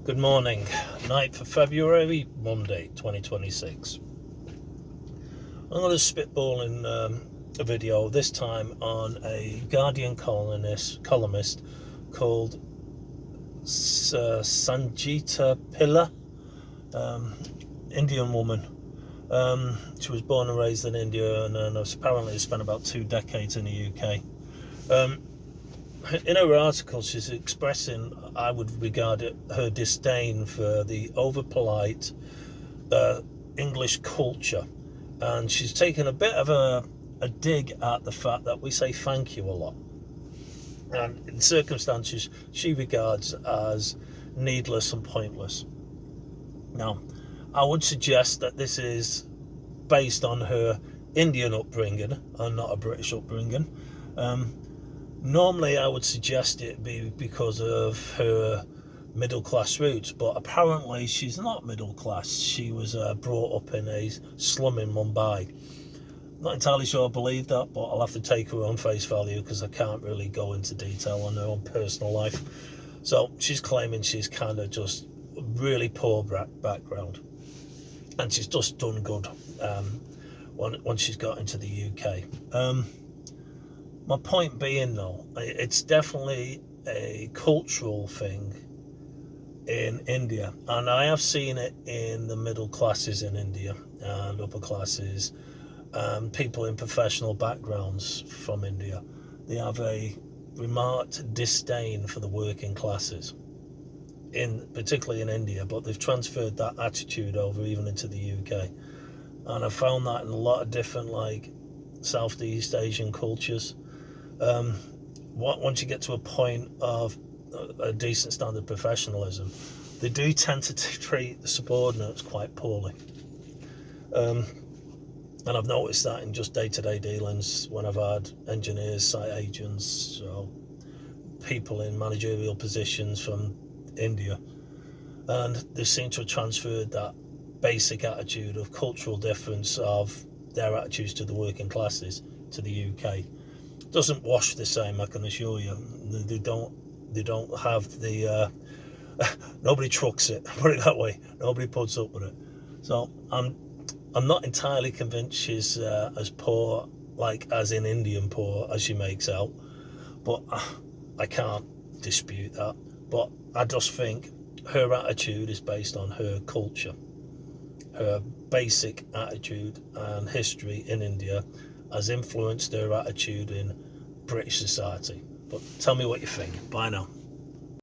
Good morning, 9th of February, Monday, 2026. I'm going to spitball in a video, this time on a Guardian columnist called Sangeeta Pillia, Indian woman. She was born and raised in India and apparently spent about 2 decades in the UK. In her article, she's expressing, I would regard it, her disdain for the over-polite English culture. And she's taken a bit of a dig at the fact that we say thank you a lot. And in circumstances she regards as needless and pointless. Now, I would suggest that this is based on her Indian upbringing and not a British upbringing. Normally I would suggest it be because of her middle class roots, but apparently she's not middle class. She was brought up in a slum in Mumbai. Not entirely sure I believe that, but I'll have to take her on face value because I can't really go into detail on her own personal life. So she's claiming she's kind of just really poor background, and she's just done good once she's got into the UK. My point being, though, it's definitely a cultural thing in India, and I have seen it in the middle classes in India and upper classes, people in professional backgrounds from India. They have a remarked disdain for the working classes, particularly in India, but they've transferred that attitude over even into the UK, and I've found that in a lot of different Southeast Asian cultures. Once you get to a point of a decent standard of professionalism, they do tend to treat the subordinates quite poorly. And I've noticed that in just day-to-day dealings when I've had engineers, site agents, so people in managerial positions from India, and they seem to have transferred that basic attitude of cultural difference of their attitudes to the working classes to the UK. Doesn't wash the same, I can assure you. They don't have the nobody trucks it, put it that way. Nobody puts up with it. So I'm not entirely convinced she's as poor, as in Indian poor, as she makes out, but I can't dispute that. But I just think her attitude is based on her culture, her basic attitude and history in India has influenced her attitude in British society. But tell me what you think. Bye now.